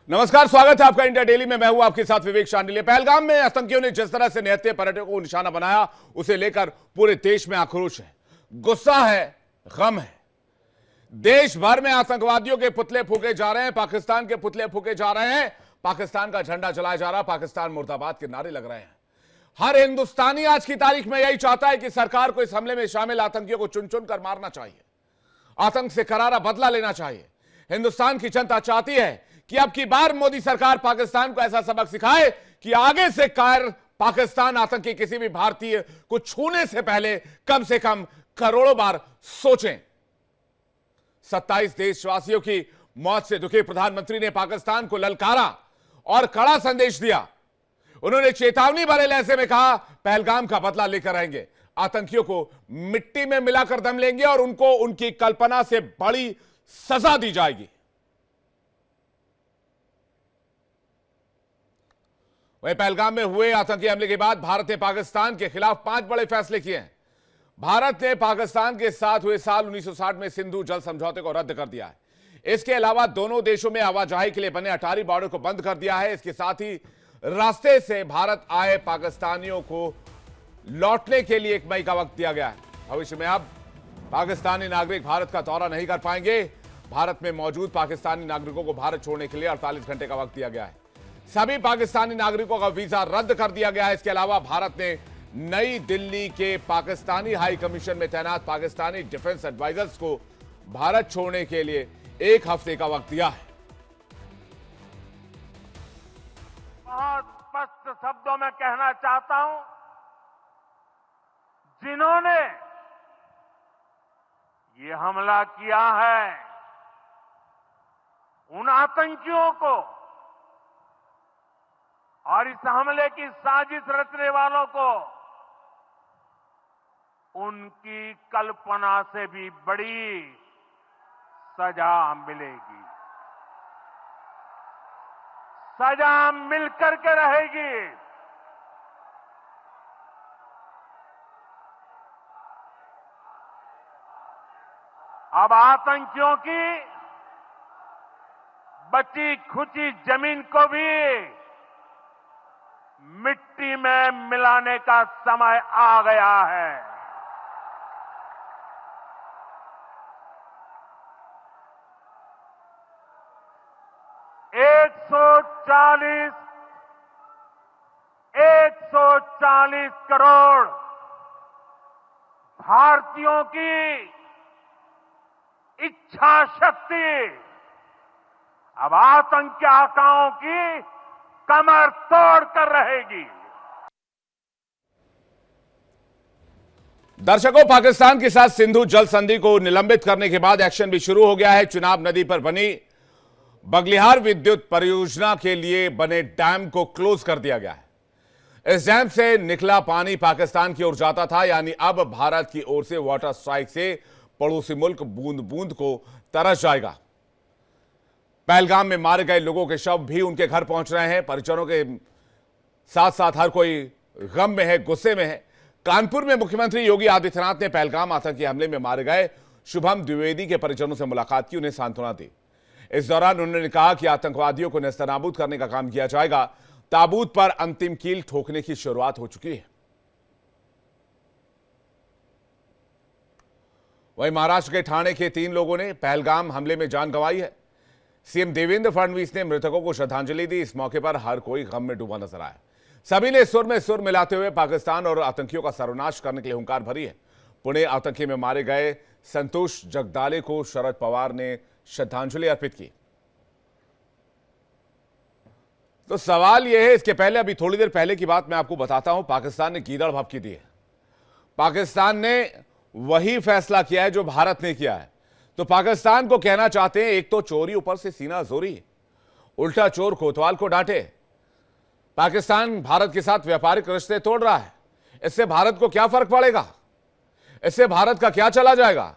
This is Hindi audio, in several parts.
नमस्कार, स्वागत है आपका इंडिया डेली में। मैं हूं आपके साथ विवेक शांडिल्य। पहलगाम में आतंकियों ने जिस तरह से निहत्थे पर्यटकों को निशाना बनाया, उसे लेकर पूरे देश में आक्रोश है, गुस्सा है, गम है। देश भर में आतंकवादियों के पुतले फूके जा रहे हैं, पाकिस्तान के पुतले फूके जा रहे हैं, पाकिस्तान का झंडा जलाया जा रहा है, पाकिस्तान मुर्दाबाद के नारे लग रहे हैं। हर हिंदुस्तानी आज की तारीख में यही चाहता है कि सरकार को इस हमले में शामिल आतंकियों को चुन चुन कर मारना चाहिए, आतंक से करारा बदला लेना चाहिए। हिंदुस्तान की जनता चाहती है कि अब की बार मोदी सरकार पाकिस्तान को ऐसा सबक सिखाए कि आगे से कायर पाकिस्तान आतंकी किसी भी भारतीय को छूने से पहले कम से कम करोड़ों बार सोचें। 27 देशवासियों की मौत से दुखी प्रधानमंत्री ने पाकिस्तान को ललकारा और कड़ा संदेश दिया। उन्होंने चेतावनी भरे लहजे में कहा, पहलगाम का बदला लेकर आएंगे, आतंकियों को मिट्टी में मिलाकर दम लेंगे और उनको उनकी कल्पना से बड़ी सजा दी जाएगी। वहीं पहलगाम में हुए आतंकी हमले के बाद भारत ने पाकिस्तान के खिलाफ 5 बड़े फैसले किए हैं। भारत ने पाकिस्तान के साथ हुए साल 1960 में सिंधु जल समझौते को रद्द कर दिया है। इसके अलावा दोनों देशों में आवाजाही के लिए बने अटारी बॉर्डर को बंद कर दिया है। इसके साथ ही रास्ते से भारत आए पाकिस्तानियों को लौटने के लिए 1 मई का वक्त दिया गया है। भविष्य में अब पाकिस्तानी नागरिक भारत का दौरा नहीं कर पाएंगे। भारत में मौजूद पाकिस्तानी नागरिकों को भारत छोड़ने के लिए 48 घंटे का वक्त दिया गया है। सभी पाकिस्तानी नागरिकों का वीजा रद्द कर दिया गया है। इसके अलावा भारत ने नई दिल्ली के पाकिस्तानी हाई कमीशन में तैनात पाकिस्तानी डिफेंस एडवाइजर्स को भारत छोड़ने के लिए 1 हफ्ते का वक्त दिया है। बहुत स्पष्ट शब्दों में कहना चाहता हूं, जिन्होंने ये हमला किया है, उन आतंकियों को और इस हमले की साजिश रचने वालों को उनकी कल्पना से भी बड़ी सजा मिलेगी। सजा मिलकर के रहेगी। अब आतंकियों की बची खुची जमीन को भी मिट्टी में मिलाने का समय आ गया है। एक सौ चालीस करोड़ भारतीयों की इच्छा शक्ति अब आतंकी आकाओं की कमर तोड़ कर रहेगी। दर्शकों, पाकिस्तान के साथ सिंधु जल संधि को निलंबित करने के बाद एक्शन भी शुरू हो गया है। चुनाब नदी पर बनी बगलिहार विद्युत परियोजना के लिए बने डैम को क्लोज कर दिया गया है। इस डैम से निकला पानी पाकिस्तान की ओर जाता था, यानी अब भारत की ओर से वाटर स्ट्राइक से पड़ोसी मुल्क बूंद बूंद को तरस जाएगा। पहलगाम में मारे गए लोगों के शव भी उनके घर पहुंच रहे हैं। परिजनों के साथ साथ हर कोई गम में है, गुस्से में है। कानपुर में मुख्यमंत्री योगी आदित्यनाथ ने पहलगाम आतंकी हमले में मारे गए शुभम द्विवेदी के परिजनों से मुलाकात की, उन्हें सांत्वना दी। इस दौरान उन्होंने कहा कि आतंकवादियों को नेस्तनाबूद करने का काम किया जाएगा। ताबूत पर अंतिम कील ठोकने की शुरुआत हो चुकी है। वहीं महाराष्ट्र के ठाणे के 3 लोगों ने पहलगाम हमले में जान गंवाई है। सीएम देवेंद्र फडणवीस ने मृतकों को श्रद्धांजलि दी। इस मौके पर हर कोई गम में डूबा नजर आया। सभी ने सुर में सुर मिलाते हुए पाकिस्तान और आतंकियों का सर्वनाश करने के लिए हुंकार भरी है। पुणे आतंकी में मारे गए संतोष जगदाले को शरद पवार ने श्रद्धांजलि अर्पित की। तो सवाल यह है, इसके पहले अभी थोड़ी देर पहले की बात मैं आपको बताता हूं। पाकिस्तान ने गीदड़ भभकी दी है। पाकिस्तान ने वही फैसला किया है जो भारत ने किया है। तो पाकिस्तान को कहना चाहते हैं, एक तो चोरी ऊपर से सीना जोरी, उल्टा चोर कोतवाल को डांटे। पाकिस्तान भारत के साथ व्यापारिक रिश्ते तोड़ रहा है। इससे भारत को क्या फर्क पड़ेगा? इससे भारत का क्या चला जाएगा?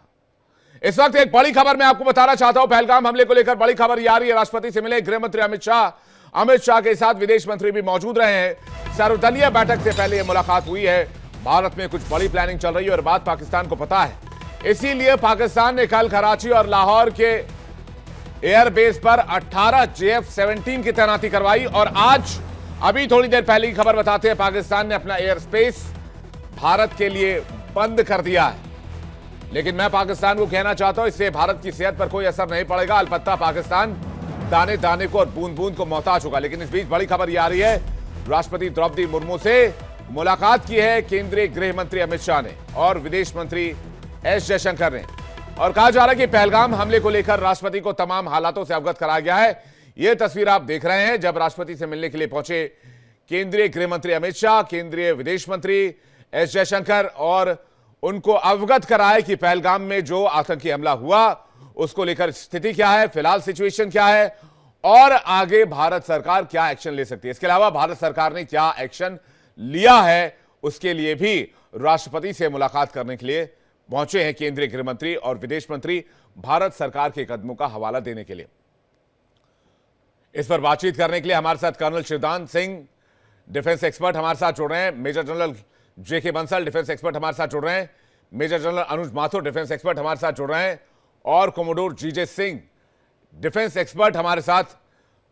इस वक्त एक बड़ी खबर मैं आपको बताना चाहता हूं। पहलगाम हमले को लेकर बड़ी खबर ये आ रही है। राष्ट्रपति से मिले गृह मंत्री अमित शाह के साथ विदेश मंत्री भी मौजूद रहे हैं। सर्वदलीय बैठक से पहले यह मुलाकात हुई है। भारत में कुछ बड़ी प्लानिंग चल रही है और बात पाकिस्तान को पता है। इसीलिए पाकिस्तान ने कल कराची और लाहौर के एयरबेस पर 18 JF-17 की तैनाती करवाई। और आज अभी थोड़ी देर पहले की खबर बताते हैं, पाकिस्तान ने अपना एयर स्पेस भारत के लिए बंद कर दिया है। लेकिन मैं पाकिस्तान को कहना चाहता हूं, इससे भारत की सेहत पर कोई असर नहीं पड़ेगा। अलबत्ता पाकिस्तान दाने दाने को और बूंद बूंद को मोहताज होगा। लेकिन इस बीच बड़ी खबर यह आ रही है, राष्ट्रपति द्रौपदी मुर्मू से मुलाकात की है केंद्रीय गृह मंत्री अमित शाह ने और विदेश मंत्री एस जयशंकर ने। और कहा जा रहा है कि पहलगाम हमले को लेकर राष्ट्रपति को तमाम हालातों से अवगत कराया गया है। यह तस्वीर आप देख रहे हैं, जब राष्ट्रपति से मिलने के लिए पहुंचे केंद्रीय गृह मंत्री अमित शाह, केंद्रीय विदेश मंत्री एस जयशंकर, और उनको अवगत कराया कि पहलगाम में जो आतंकी हमला हुआ उसको लेकर स्थिति क्या है, फिलहाल सिचुएशन क्या है और आगे भारत सरकार क्या एक्शन ले सकती है। इसके अलावा भारत सरकार ने क्या एक्शन लिया है, उसके लिए भी राष्ट्रपति से मुलाकात करने के लिए पहुंचे हैं केंद्रीय गृह मंत्री और विदेश मंत्री, भारत सरकार के कदमों का हवाला देने के लिए। इस पर बातचीत करने के लिए हमारे साथ colonel Shivdan Singh, defence expert, हमारे साथ जुड़ रहे हैं। Major general JK Bansal, defence expert, हमारे साथ जुड़ रहे हैं। Major general Anuj Mathur, defence expert, हमारे साथ जुड़ रहे हैं। और कोमोडोर जीजे सिंह, डिफेंस एक्सपर्ट, हमारे साथ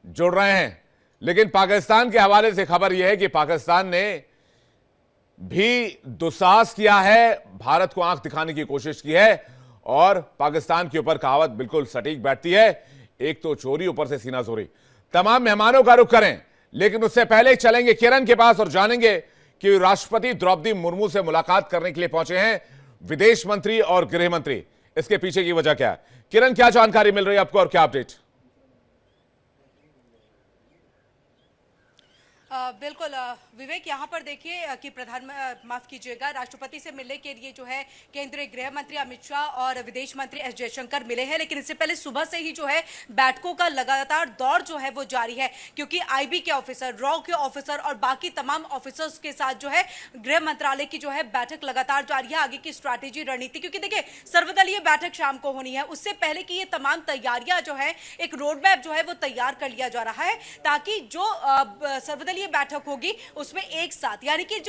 जुड़ रहे हैं। लेकिन पाकिस्तान के हवाले से खबर यह है कि पाकिस्तान ने भी दुस्साहस किया है, भारत को आंख दिखाने की कोशिश की है। और पाकिस्तान के ऊपर कहावत बिल्कुल सटीक बैठती है, एक तो चोरी ऊपर से सीना चोरी। तमाम मेहमानों का रुख करें, लेकिन उससे पहले चलेंगे किरण के पास और जानेंगे कि राष्ट्रपति द्रौपदी मुर्मू से मुलाकात करने के लिए पहुंचे हैं विदेश मंत्री और गृह मंत्री। इसके पीछे की वजह क्या है? किरण, क्या जानकारी मिल रही है आपको और क्या अपडेट? बिल्कुल विवेक, यहाँ पर देखिए कि माफ कीजिएगा, राष्ट्रपति से मिलने के लिए जो है केंद्रीय गृह मंत्री अमित शाह और विदेश मंत्री एस जयशंकर मिले हैं। लेकिन इससे पहले सुबह से ही जो है बैठकों का लगातार दौर जो है वो जारी है, क्योंकि आईबी के ऑफिसर, रॉ के ऑफिसर और बाकी तमाम ऑफिसर्स के साथ जो है गृह मंत्रालय की जो है बैठक लगातार जारी है, आगे की स्ट्रैटेजी, रणनीति। क्योंकि देखिए सर्वदलीय बैठक शाम को होनी है, उससे पहले की ये तमाम तैयारियां जो है, एक रोड मैप जो है वो तैयार कर लिया जा रहा है, ताकि जो सर्वदलीय बैठक होगी उसमें एक साथ, यानी कि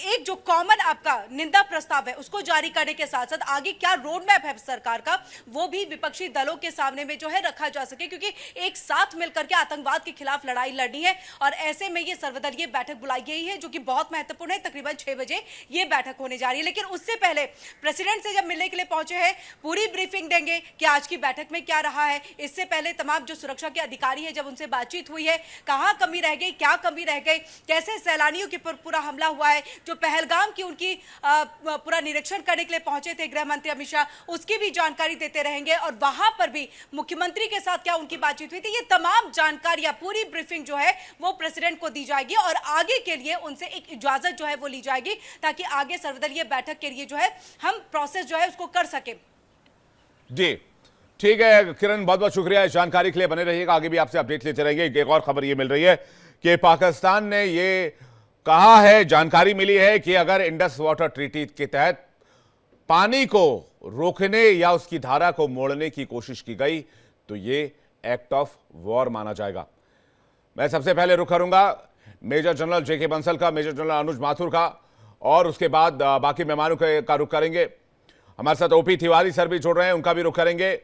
एक जो कॉमन आपका निंदा प्रस्ताव है उसको जारी करने के साथ साथ आगे क्या रोड मैप है सरकार का, वो भी विपक्षी दलों के सामने में जो है रखा जा सके, क्योंकि एक साथ मिलकर के आतंकवाद के खिलाफ लड़ाई लड़नी है। और ऐसे में ये सर्वदलीय बैठक बुलाई गई है, जो कि बहुत महत्वपूर्ण है। तकरीबन 6 बजे ये बैठक होने जा रही है। लेकिन उससे पहले प्रेसिडेंट से जब मिलने के लिए पहुंचे हैं, पूरी ब्रीफिंग देंगे कि आज की बैठक में क्या रहा है। इससे पहले तमाम जो सुरक्षा के अधिकारी है, जब उनसे बातचीत हुई है, कहां कमी रह गई, क्या कमी रह गई, कैसे सैलानियों के पर पूरा हमला हुआ है, जो पहलगाम की उनकी पूरा निरीक्षण करने के लिए पहुंचे थे गृह मंत्री अमित शाह, उसकी भी जानकारी देते रहेंगे। और वहां पर भी मुख्यमंत्री के साथ क्या उनकी बातचीत हुई थी, ये तमाम जानकारियां, पूरी ब्रीफिंग जो है वो प्रेसिडेंट को दी जाएगी और आगे के लिए उनसे एक इजाजत जो है वो ली जाएगी, ताकि आगे सर्वदलीय बैठक के लिए जो है हम प्रोसेस जो है उसको कर सके। जी ठीक है किरण, बहुत बहुत शुक्रिया इस जानकारी के लिए। बने रहिएगा, आगे भी आपसे अपडेट लेते रहेंगे। एक और खबर ये मिल रही है कि पाकिस्तान ने ये कहा है, जानकारी मिली है कि अगर इंडस वाटर ट्रीटी के तहत पानी को रोकने या उसकी धारा को मोड़ने की कोशिश की गई तो ये एक्ट ऑफ वॉर माना जाएगा। मैं सबसे पहले रुख करूंगा मेजर जनरल जेके बंसल का, मेजर जनरल अनुज माथुर का, और उसके बाद बाकी मेहमानों का रुख करेंगे। हमारे साथ ओपी तिवारी सर भी जुड़ रहे हैं, उनका भी रुख करेंगे।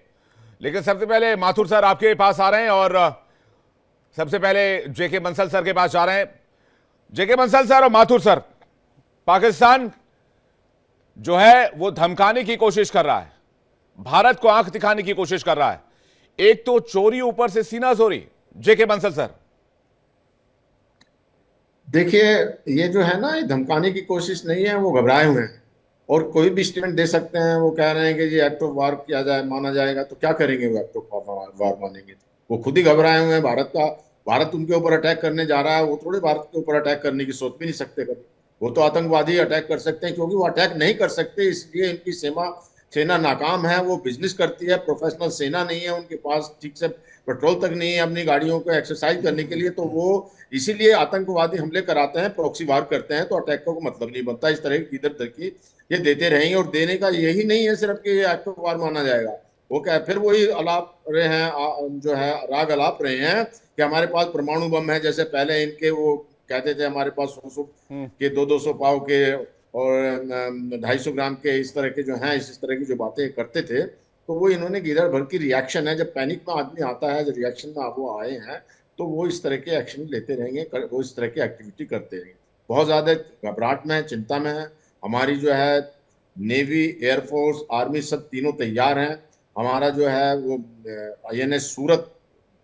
लेकिन सबसे पहले माथुर सर आपके पास आ रहे हैं और सबसे पहले जेके बंसल सर के पास जा रहे हैं। जेके बंसल सर और माथुर सर, पाकिस्तान जो है वो धमकाने की कोशिश कर रहा है, भारत को आंख दिखाने की कोशिश कर रहा है। एक तो चोरी, ऊपर से सीना चोरी। जेके बंसल सर, देखिए ये जो है ना, ये धमकाने की कोशिश नहीं है, वो घबराए हुए हैं और कोई भी स्टेटमेंट दे सकते हैं। वो कह रहे हैं कि ये एक्ट ऑफ वार किया जाए, माना जाएगा, तो क्या करेंगे वो एक्ट ऑफ वार मानेंगे तो? वो खुद ही घबराए हुए हैं। भारत उनके ऊपर अटैक करने जा रहा है, वो थोड़े भारत के ऊपर अटैक करने की सोच भी नहीं सकते कभी। वो तो आतंकवादी अटैक कर सकते हैं, क्योंकि वो अटैक नहीं कर सकते इसलिए इनकी सेना नाकाम है। वो बिजनेस करती है, प्रोफेशनल सेना नहीं है उनके पास, ठीक से पेट्रोल तक नहीं है अपनी गाड़ियों को एक्सरसाइज करने के लिए। तो वो इसीलिए आतंकवादी हमले कराते हैं, प्रॉक्सी वार करते हैं, तो अटैक का कोई मतलब नहीं बनता। इस तरह की इधर उधर की ये देते रहेंगे, और देने का यही नहीं है सिर्फ कि ये एक्ट ऑफ वार माना जाएगा। वो क्या फिर वही अलाप रहे हैं, जो है राग अलाप रहे हैं कि हमारे पास परमाणु बम है। जैसे पहले इनके वो कहते थे हमारे पास 100 के 200 पाव के और 250 ग्राम के, इस तरह के जो हैं, इस तरह की जो बातें करते थे, तो वो इन्होंने गीदड़ भर की रिएक्शन है, जब पैनिक में आदमी आता है, जब रिएक्शन में वो आए हैं, तो वो इस तरह के एक्शन लेते रहेंगे, वो इस तरह की एक्टिविटी करते रहेंगे। बहुत ज्यादा घबराहट में है, चिंता में है। हमारी जो है नेवी, एयरफोर्स, आर्मी सब तीनों तैयार हैं। हमारा जो है वो INS सूरत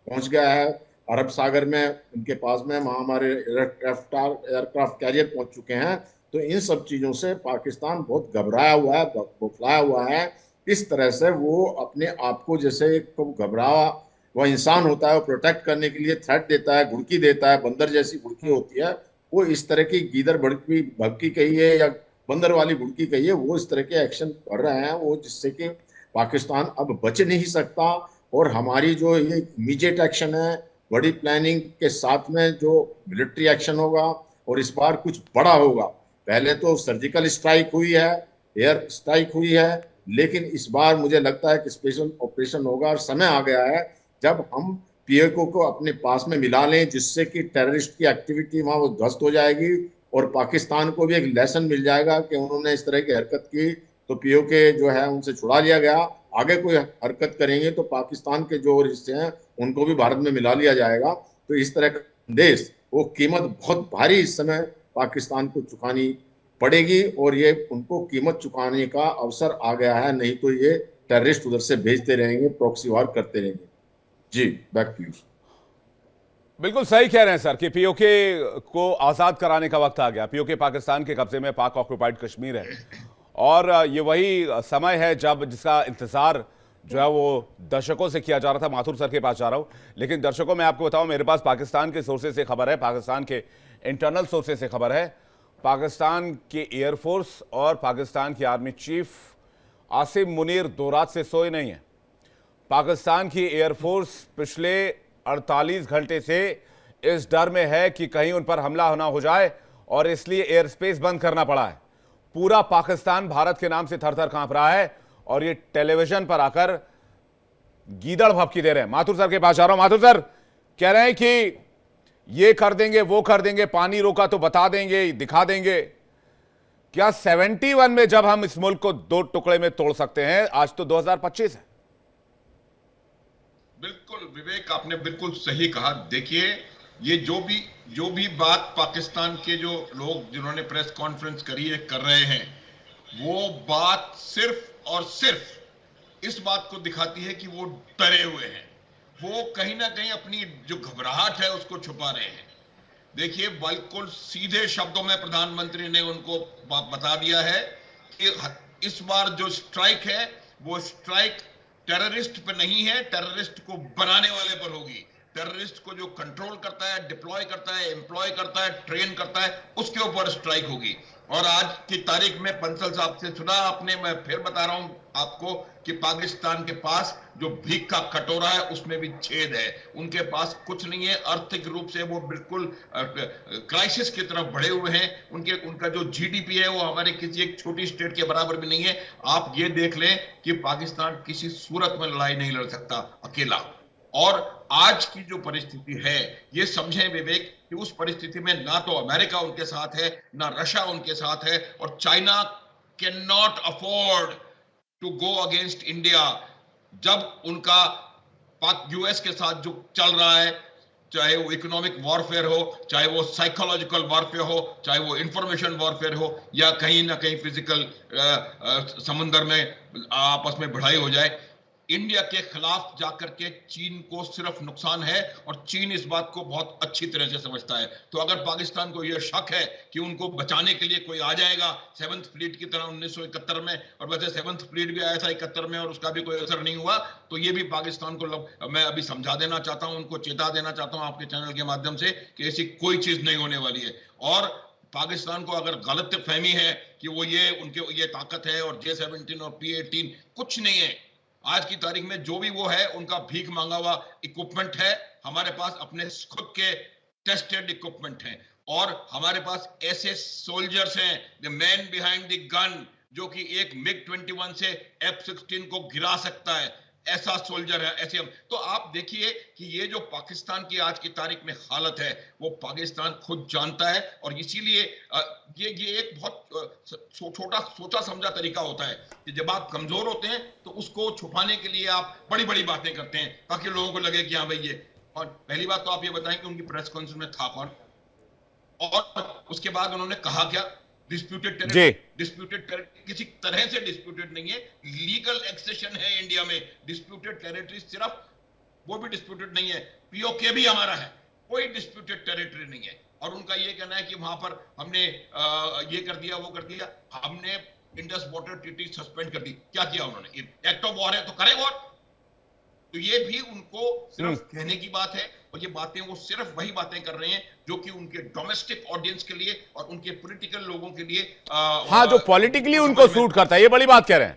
पहुंच गया है अरब सागर में, उनके पास में, वहाँ हमारे एयरक्राफ्ट कैरियर पहुंच चुके हैं। तो इन सब चीजों से पाकिस्तान बहुत घबराया हुआ है, बौखलाया हुआ है। इस तरह से वो अपने आप को, जैसे एक तो घबराया वह इंसान होता है, वो प्रोटेक्ट करने के लिए थ्रेट देता है, घुड़की देता है, बंदर जैसी घुड़की होती है, वो इस तरह की गीदड़ भड़की भभकी कहिए या बंदर वाली घुड़की कहिए, वो इस तरह के एक्शन कर रहे हैं, वो जिससे कि पाकिस्तान अब बच नहीं सकता। और हमारी जो ये इमीडिएट एक्शन है, बड़ी प्लानिंग के साथ में जो मिलिट्री एक्शन होगा, और इस बार कुछ बड़ा होगा। पहले तो सर्जिकल स्ट्राइक हुई है, एयर स्ट्राइक हुई है, लेकिन इस बार मुझे लगता है कि स्पेशल ऑपरेशन होगा, और समय आ गया है जब हम POK को अपने पास में मिला लें, जिससे कि टेररिस्ट की एक्टिविटी वहां वो ध्वस्त हो जाएगी, और पाकिस्तान को भी एक लेसन मिल जाएगा कि उन्होंने इस तरह की हरकत की तो POK जो है उनसे छुड़ा लिया गया। आगे कोई हरकत करेंगे तो पाकिस्तान के जो हिस्से हैं उनको भी भारत में मिला लिया जाएगा। तो इस तरह का संदेश, वो कीमत बहुत भारी इस समय पाकिस्तान को चुकानी पड़ेगी, और ये उनको कीमत चुकाने का अवसर आ गया है। नहीं तो ये टेररिस्ट उधर से भेजते रहेंगे, प्रॉक्सी वार करते रहेंगे। जी, बैक टू यू। बिल्कुल सही कह रहे हैं सर कि POK को आजाद कराने का वक्त आ गया। POK पाकिस्तान के कब्जे में, पाक ऑक्युपाइड कश्मीर है, और ये वही समय है जब जिसका इंतजार जो है वो दर्शकों से किया जा रहा था। माथुर सर के पास जा रहा हूं, लेकिन दर्शकों मैं आपको बताऊं, मेरे पास पाकिस्तान के सोर्सेज से खबर है, पाकिस्तान के इंटरनल सोर्सेज से खबर है। पाकिस्तान के एयरफोर्स और पाकिस्तान की आर्मी चीफ आसिम मुनीर 2 रात से सोए नहीं है। पाकिस्तान की एयरफोर्स पिछले 48 घंटे से इस डर में है कि कहीं उन पर हमला ना हो जाए, और इसलिए एयर स्पेस बंद करना पड़ा है। पूरा पाकिस्तान भारत के नाम से थर-थर कांप रहा है, और ये टेलीविजन पर आकर गीदड़ भभकी दे रहे हैं। माथुर सर के पास जा रहा हूं। माथुर सर कह रहे हैं कि ये कर देंगे, वो कर देंगे, पानी रोका तो बता देंगे, दिखा देंगे। क्या 71 में जब हम इस मुल्क को 2 टुकड़े में तोड़ सकते हैं, आज तो 2025 है। बिल्कुल विवेक, आपने बिल्कुल सही कहा। देखिए, ये जो भी बात पाकिस्तान के जो लोग जिन्होंने प्रेस कॉन्फ्रेंस करी है कर रहे हैं, वो बात सिर्फ और सिर्फ इस बात को दिखाती है कि वो डरे हुए हैं। वो कहीं ना कहीं अपनी जो घबराहट है उसको छुपा रहे हैं। देखिए, बिल्कुल सीधे शब्दों में प्रधानमंत्री ने उनको बता दिया है कि इस बार जो स्ट्राइक है वो स्ट्राइक टेररिस्ट पर नहीं है, टेररिस्ट को बनाने वाले पर होगी। टेररिस्ट को जो कंट्रोल करता है, डिप्लॉय करता है, एम्प्लॉय करता है, ट्रेन करता है, उसके ऊपर स्ट्राइक होगी। और आज की तारीख में बंसल साहब से सुना आपने, मैं फिर बता रहा हूं आपको कि पाकिस्तान के पास जो भीख का कटोरा है उसमें भी छेद है। उनके पास कुछ नहीं है। आर्थिक रूप से वो बिल्कुल क्राइसिस की तरफ बढ़े हुए हैं। उनका जो GDP है वो हमारे किसी एक छोटी स्टेट के बराबर भी नहीं है। आप ये देख लें कि पाकिस्तान किसी सूरत में लड़ाई नहीं लड़ सकता अकेला। और आज की जो परिस्थिति है, ये समझें विवेक कि उस परिस्थिति में ना तो अमेरिका उनके साथ है, ना रशिया उनके साथ है, और China can not afford to go against India. जब उनका US के साथ जो चल रहा है, चाहे वो इकोनॉमिक वॉरफेयर हो, चाहे वो साइकोलॉजिकल वॉरफेयर हो, चाहे वो इंफॉर्मेशन वॉरफेयर हो, या कहीं ना कहीं फिजिकल समुद्र में आपस में भिड़ाई हो जाए, इंडिया के खिलाफ जाकर के चीन को सिर्फ नुकसान है, और चीन इस बात को बहुत अच्छी तरह से समझता है। तो अगर पाकिस्तान को यह शक है कि उनको बचाने के लिए कोई आ जाएगा 7th फ्लीट की तरह 1971 में, और वैसे 7th फ्लीट भी आया था 71 में और उसका भी कोई असर नहीं हुआ, तो ये भी पाकिस्तान को मैं अभी समझा देना चाहता हूं, उनको चेता देना चाहता हूं आपके चैनल के माध्यम से कि ऐसी कोई चीज नहीं होने वाली है। और पाकिस्तान को अगर गलत फहमी है कि वो उनके ये ताकत है और J-17 और P-18, कुछ नहीं है। आज की तारीख में जो भी वो है उनका भीख मांगा हुआ इक्विपमेंट है। हमारे पास अपने खुद के टेस्टेड इक्विपमेंट हैं, और हमारे पास ऐसे सोल्जर्स हैं, the man behind the gun, जो कि एक MiG-21 से F-16 को गिरा सकता है। ऐसा सोल्जर है, ऐसे हम तो आप देखिए कि ये जो पाकिस्तान की आज की तारीख में हालत है वो पाकिस्तान खुद जानता है, और इसीलिए ये एक बहुत छोटा सोचा समझा तरीका होता है कि जब आप कमजोर होते हैं तो उसको छुपाने के लिए आप बड़ी बड़ी बातें करते हैं ताकि लोगों को लगे कि हाँ भाई ये। और पहली बात तो आप ये बताएं कि उनकी प्रेस कॉन्फ्रेंस में था कौन, और उसके बाद उन्होंने कहा क्या? डिस्प्यूटेड टेरिटरी किसी तरह से डिस्प्यूटेड नहीं है, लीगल एक्सेशन है इंडिया में। डिस्प्यूटेड टेरिटरी सिर्फ वो भी डिस्प्यूटेड नहीं है, पीओके भी हमारा है, कोई डिस्प्यूटेड टेरिटरी नहीं है। और उनका ये कहना है कि वहां पर हमने ये कर दिया, वो कर दिया, हमने इंडस वाटर ट्रीटी सस्पेंड कर दी। क्या किया उन्होंने? एक्ट ऑफ वॉर है तो करे वॉर। तो ये भी उनको सिर्फ कहने की बात है, और ये बातें वो सिर्फ वही बातें कर रहे हैं जो कि उनके डोमेस्टिक ऑडियंस के लिए और उनके पॉलिटिकल लोगों के लिए हाँ, जो पॉलिटिकली उनको सूट करता है, ये बड़ी बात कह रहे हैं।